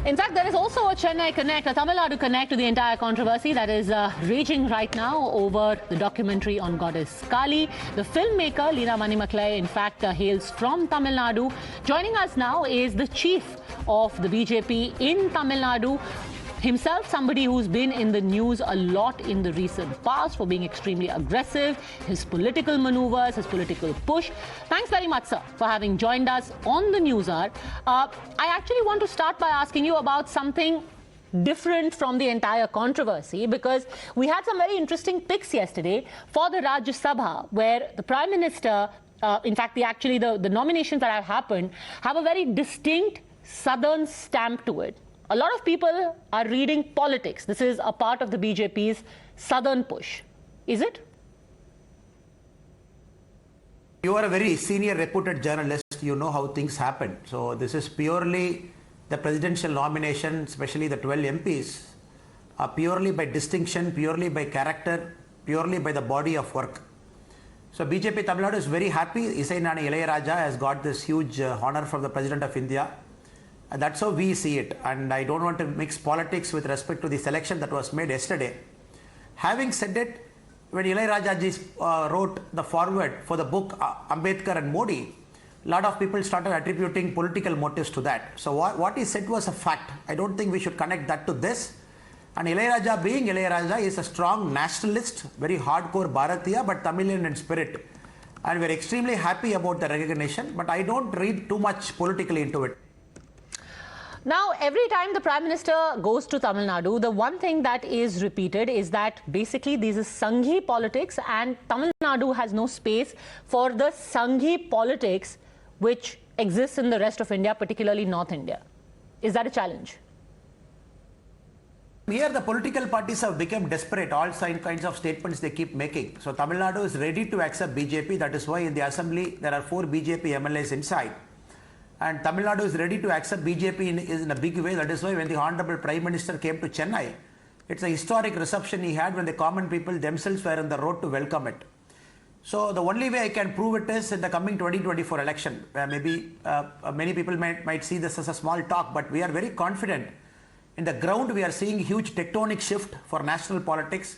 In fact, there is also a Chennai connect, a Tamil Nadu connect to the entire controversy that is raging right now over the documentary on goddess Kali. The filmmaker, Leena Manimaklai, in fact, hails from Tamil Nadu. Joining us now is the chief of the BJP in Tamil Nadu, himself somebody who's been in the news a lot in the recent past for being extremely aggressive, his political maneuvers, his political push. Thanks very much, sir, for having joined us on the News Hour. I actually want to start by asking you about something different from the entire controversy, because we had some very interesting picks yesterday for the Rajya Sabha, where the Prime Minister, in fact, the nominations that have happened have a very distinct southern stamp to it. A lot of people are reading politics. This is a part of the BJP's southern push. Is it? You are a very senior reputed journalist. You know how things happen. So this is purely the presidential nomination, especially the 12 MPs, are purely by distinction, purely by character, purely by the body of work. So BJP Tamil Nadu is very happy. Ilaiyaraaja has got this huge honor from the President of India. And that's how we see it. And I don't want to mix politics with respect to the selection that was made yesterday. Having said it, when Ilaiyaraaja wrote the foreword for the book Ambedkar and Modi, a lot of people started attributing political motives to that. So what he said was a fact. I don't think we should connect that to this. And Ilaiyaraaja, being Ilaiyaraaja, is a strong nationalist, very hardcore Bhartiya, but Tamilian in spirit. And we're extremely happy about the recognition, but I don't read too much politically into it. Now, every time the Prime Minister goes to Tamil Nadu, the one thing that is repeated is that basically this is Sanghi politics, and Tamil Nadu has no space for the Sanghi politics which exists in the rest of India, particularly North India. Is that a challenge? Here the political parties have become desperate, all kinds of statements they keep making. So Tamil Nadu is ready to accept BJP. That is why in the assembly there are 4 BJP MLAs inside. And Tamil Nadu is ready to accept BJP in a big way. That is why when the Honorable Prime Minister came to Chennai, it's a historic reception he had when the common people themselves were on the road to welcome it. So the only way I can prove it is in the coming 2024 election, where maybe many people might see this as a small talk, but we are very confident. In the ground, we are seeing huge tectonic shift for national politics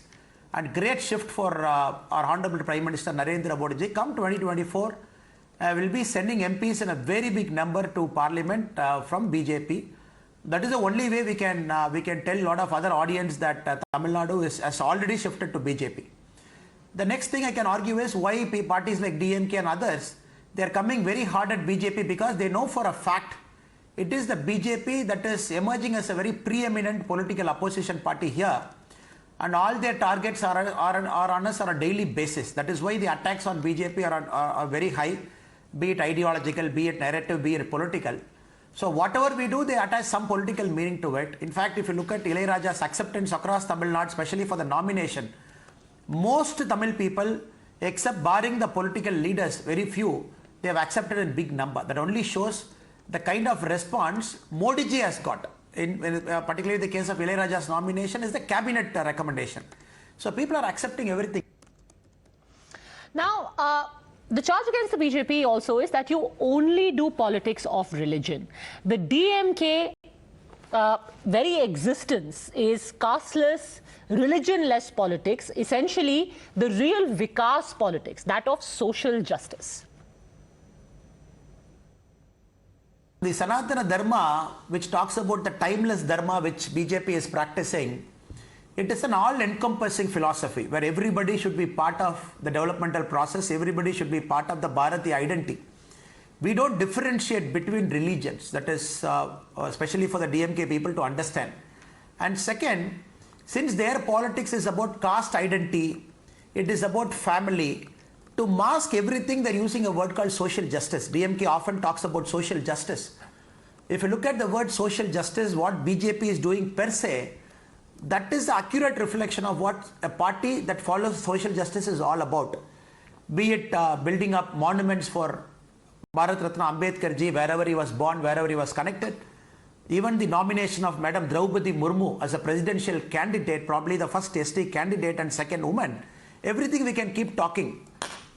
and great shift for our Honorable Prime Minister Narendra Modi. Come 2024, will be sending MPs in a very big number to Parliament from BJP. That is the only way we can tell a lot of other audience that Tamil Nadu has already shifted to BJP. The next thing I can argue is why parties like DMK and others, they are coming very hard at BJP, because they know for a fact it is the BJP that is emerging as a very preeminent political opposition party here, and all their targets are on us on a daily basis. That is why the attacks on BJP are very high, be it ideological, be it narrative, be it political. So whatever we do, they attach some political meaning to it. In fact, if you look at Ilaiyaraaja's acceptance across Tamil Nadu, especially for the nomination, most Tamil people, except barring the political leaders, very few, they have accepted in big number. That only shows the kind of response Modi ji has got. Particularly the case of Ilaiyaraaja's nomination is the cabinet recommendation. So people are accepting everything. Now, the charge against the BJP also is that you only do politics of religion. The DMK very existence is casteless, religion-less politics, essentially the real Vikas politics, that of social justice. The Sanatana Dharma, which talks about the timeless Dharma which BJP is practicing, it is an all-encompassing philosophy where everybody should be part of the developmental process, everybody should be part of the Bharati identity. We don't differentiate between religions, that is especially for the DMK people to understand. And second, since their politics is about caste identity, it is about family, to mask everything they're using a word called social justice. DMK often talks about social justice. If you look at the word social justice, what BJP is doing per se, that is the accurate reflection of what a party that follows social justice is all about. Be it building up monuments for Bharat Ratna Ambedkar ji, wherever he was born, wherever he was connected. Even the nomination of Madam Draupadi Murmu as a presidential candidate, probably the first ST candidate and second woman. Everything we can keep talking.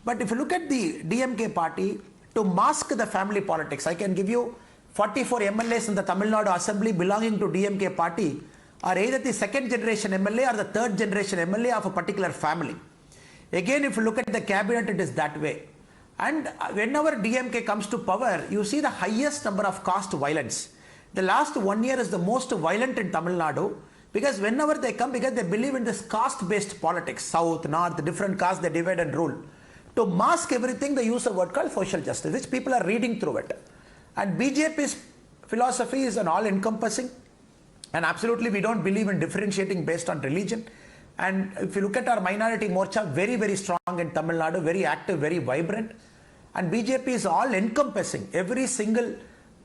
But if you look at the DMK party, to mask the family politics, I can give you 44 MLAs in the Tamil Nadu Assembly belonging to DMK party are either the second generation MLA or the third generation MLA of a particular family. Again, if you look at the cabinet, it is that way. And whenever DMK comes to power, you see the highest number of caste violence. The last 1 year is the most violent in Tamil Nadu because whenever they come, because they believe in this caste-based politics, south, north, different castes, they divide and rule. To mask everything, they use a word called social justice, which people are reading through it. And BJP's philosophy is an all-encompassing, and absolutely we don't believe in differentiating based on religion. And if you look at our minority morcha, very, very strong in Tamil Nadu, very active, very vibrant. And BJP is all-encompassing. Every single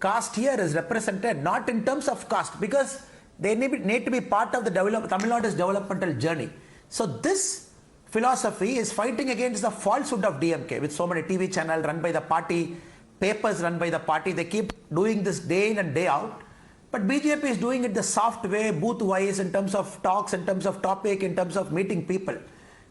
caste here is represented, not in terms of caste, because they need to be part of the Tamil Nadu's developmental journey. So this philosophy is fighting against the falsehood of DMK, with so many TV channels run by the party, papers run by the party. They keep doing this day in and day out. But BJP is doing it the soft way, booth-wise, in terms of talks, in terms of topic, in terms of meeting people.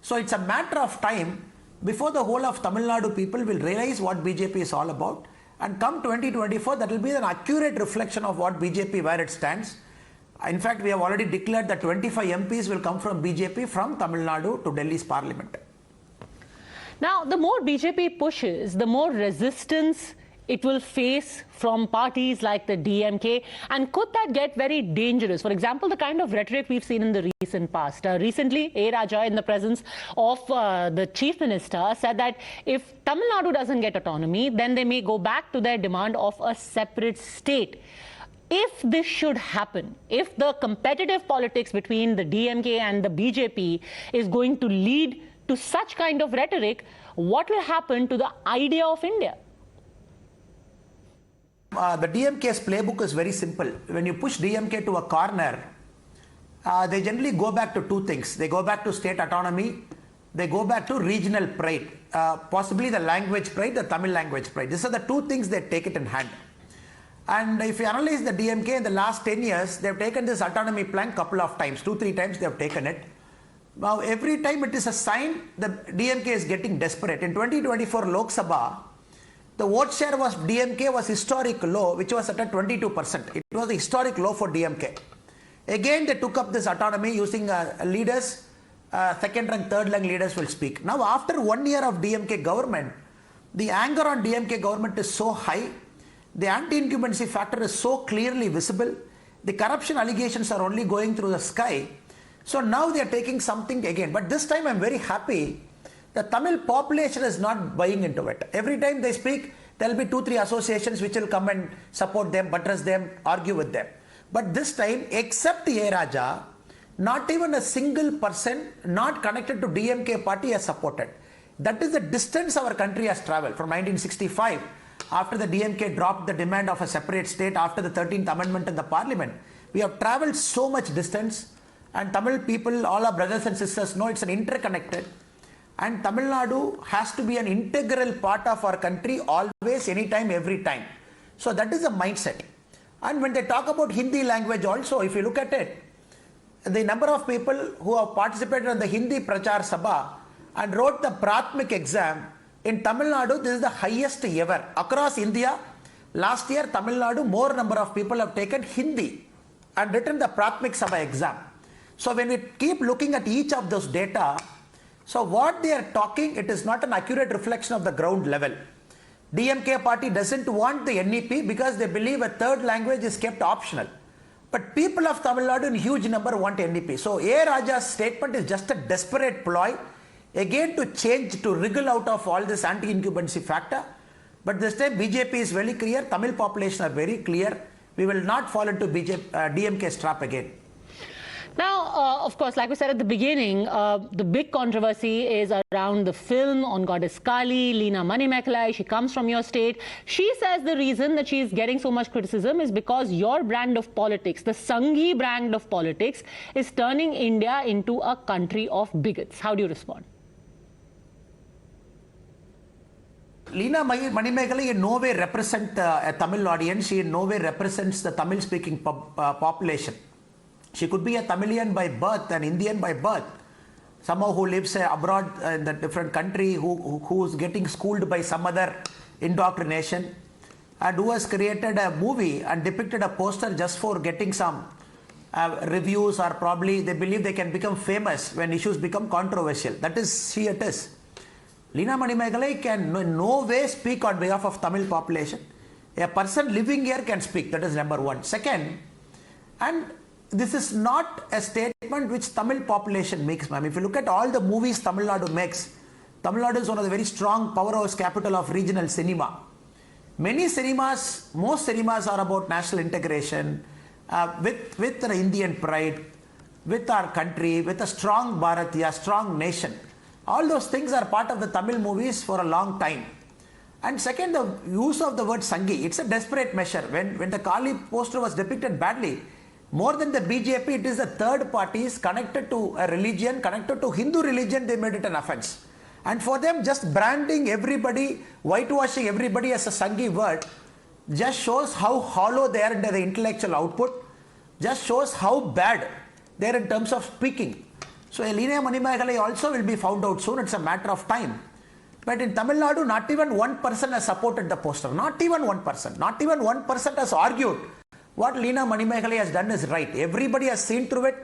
So it's a matter of time before the whole of Tamil Nadu people will realize what BJP is all about. And come 2024, that will be an accurate reflection of what BJP, where it stands. In fact, we have already declared that 25 MPs will come from BJP from Tamil Nadu to Delhi's parliament. Now, the more BJP pushes, the more resistance it will face from parties like the DMK, and could that get very dangerous? For example, the kind of rhetoric we've seen in the recent past. Recently, Ilaiyaraaja, in the presence of the Chief Minister, said that if Tamil Nadu doesn't get autonomy, then they may go back to their demand of a separate state. If this should happen, if the competitive politics between the DMK and the BJP is going to lead to such kind of rhetoric, what will happen to the idea of India? The DMK's playbook is very simple. When you push DMK to a corner, they generally go back to two things. They go back to state autonomy, they go back to regional pride, possibly the language pride, the Tamil language pride. These are the two things they take it in hand. And if you analyze the DMK in the last 10 years, they've taken this autonomy plank couple of times, 2-3 times they have taken it. Now every time it is a sign the DMK is getting desperate. In 2024 Lok Sabha, the vote share was DMK was historic low, which was at a 22%. It was a historic low for DMK. Again, they took up this autonomy using leaders, second rank, third rank leaders will speak. Now, after 1 year of DMK government, the anger on DMK government is so high, the anti-incumbency factor is so clearly visible, the corruption allegations are only going through the sky. So now they are taking something again. But this time I'm very happy. The Tamil population is not buying into it. Every time they speak, there will be 2-3 associations which will come and support them, buttress them, argue with them. But this time, except Ilaiyaraaja, not even a single person not connected to DMK party has supported. That is the distance our country has traveled from 1965. After the DMK dropped the demand of a separate state after the 13th amendment in the parliament, we have traveled so much distance, and Tamil people, all our brothers and sisters know it's an interconnected. And Tamil Nadu has to be an integral part of our country always, anytime, every time. So that is the mindset. And when they talk about Hindi language also, if you look at it, the number of people who have participated in the Hindi Prachar Sabha and wrote the Pratmik exam in Tamil Nadu, this is the highest ever. Across India, last year Tamil Nadu, more number of people have taken Hindi and written the Pratmik Sabha exam. So when we keep looking at each of those data, so what they are talking, it is not an accurate reflection of the ground level. DMK party doesn't want the NEP because they believe a third language is kept optional. But people of Tamil Nadu in huge number want NEP. So Ilaiyaraaja's statement is just a desperate ploy, again to change, to wriggle out of all this anti-incumbency factor. But this time BJP is very clear, Tamil population are very clear. We will not fall into DMK's trap again. Now, of course, like we said at the beginning, the big controversy is around the film on Goddess Kali, Leena Manimekalai. She comes from your state. She says the reason that she is getting so much criticism is because your brand of politics, the Sanghi brand of politics, is turning India into a country of bigots. How do you respond? Leena Manimekalai in no way represents a Tamil audience. She in no way represents the Tamil-speaking population. She could be a Tamilian by birth, an Indian by birth, someone who lives abroad in a different country, who is getting schooled by some other indoctrination. and who has created a movie and depicted a poster just for getting some reviews, or probably they believe they can become famous when issues become controversial. That is, she it is. Leena Manimekalai can in no way speak on behalf of Tamil population. A person living here can speak. That is number one. Second, and this is not a statement which Tamil population makes, ma'am. If you look at all the movies Tamil Nadu makes, Tamil Nadu is one of the very strong powerhouse capital of regional cinema. Many cinemas, most cinemas are about national integration, with an Indian pride, with our country, with a strong Bhartiya, strong nation. All those things are part of the Tamil movies for a long time. And second, the use of the word Sanghi, it's a desperate measure. When the Kali poster was depicted badly, more than the BJP, it is the third parties connected to a religion, connected to Hindu religion, they made it an offense. And for them, just branding everybody, whitewashing everybody as a Sanghi word, just shows how hollow they are in their intellectual output, just shows how bad they are in terms of speaking. So Leena Manimekalai also will be found out soon, it's a matter of time. But in Tamil Nadu, not even one person has supported the poster, not even one person. Not even one person has argued what Leena Manimekalai has done is right. Everybody has seen through it,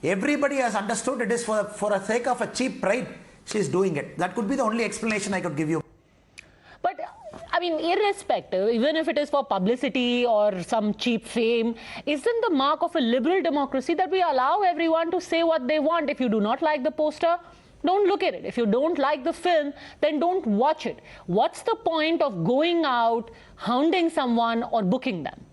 everybody has understood it is for the sake of a cheap pride, she is doing it. That could be the only explanation I could give you. But I mean, irrespective, even if it is for publicity or some cheap fame, isn't the mark of a liberal democracy that we allow everyone to say what they want? If you do not like the poster, don't look at it. If you don't like the film, then don't watch it. What's the point of going out, hounding someone or booking them?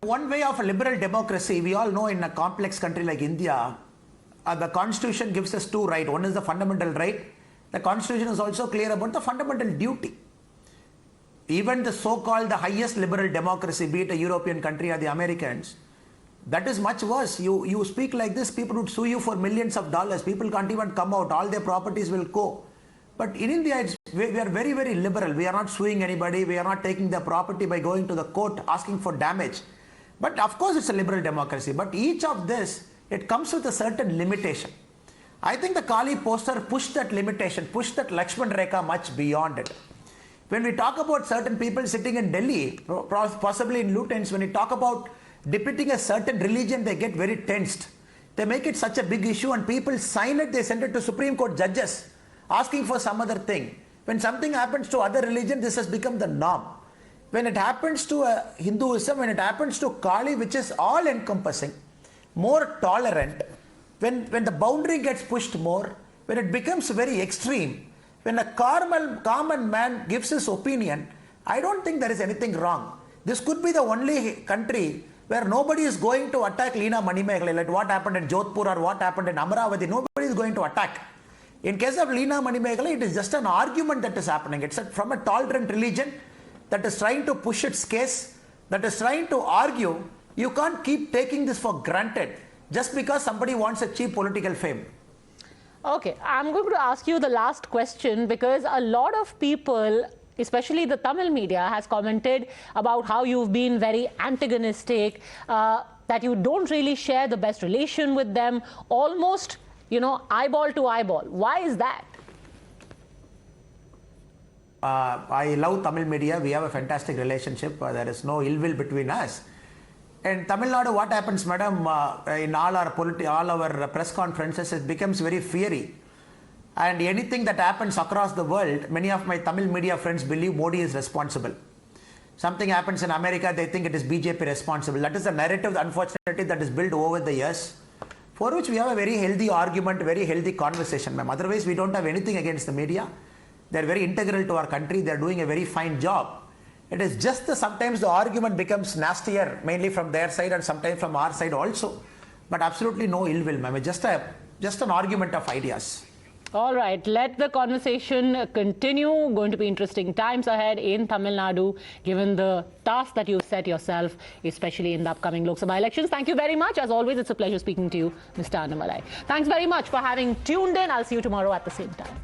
One way of a liberal democracy, we all know in a complex country like India, the constitution gives us two rights. One is the fundamental right. The constitution is also clear about the fundamental duty. Even the so-called the highest liberal democracy, be it a European country or the Americans, that is much worse. You speak like this, people would sue you for millions of dollars. People can't even come out. All their properties will go. But in India, we are very, very liberal. We are not suing anybody. We are not taking their property by going to the court asking for damage. But of course, it's a liberal democracy. But each of this, it comes with a certain limitation. I think the Kali poster pushed that limitation, pushed that Lakshman Rekha much beyond it. When we talk about certain people sitting in Delhi, possibly in Lutins, when we talk about depicting a certain religion, they get very tensed. They make it such a big issue and people sign it, they send it to Supreme Court judges asking for some other thing. When something happens to other religion, this has become the norm. When it happens to Hinduism, when it happens to Kali, which is all encompassing, more tolerant, when the boundary gets pushed more, when it becomes very extreme, when a common man gives his opinion, I don't think there is anything wrong. This could be the only country where nobody is going to attack Leena Manimekalai, like what happened in Jodhpur or what happened in Amaravati. Nobody is going to attack. In case of Leena Manimekalai, it is just an argument that is happening. It's from a tolerant religion that is trying to push its case, that is trying to argue. You can't keep taking this for granted just because somebody wants a cheap political fame. Okay, I'm going to ask you the last question because a lot of people, especially the Tamil media, has commented about how you've been very antagonistic, that you don't really share the best relation with them, almost, eyeball to eyeball. Why is that? I love Tamil media. We have a fantastic relationship. There is no ill will between us. In Tamil Nadu, what happens, madam, in all our press conferences, it becomes very fiery. And anything that happens across the world, many of my Tamil media friends believe Modi is responsible. Something happens in America, they think it is BJP responsible. That is the narrative, unfortunately, that is built over the years, for which we have a very healthy argument, very healthy conversation, ma'am. Otherwise, we don't have anything against the media. They are very integral to our country. They are doing a very fine job. It is just sometimes the argument becomes nastier, mainly from their side and sometimes from our side also. But absolutely no ill will, ma'am. Just an argument of ideas. All right, let the conversation continue. Going to be interesting times ahead in Tamil Nadu, given the task that you've set yourself, especially in the upcoming Lok Sabha elections. Thank you very much. As always, it's a pleasure speaking to you, Mr. Annamalai. Thanks very much for having tuned in. I'll see you tomorrow at the same time.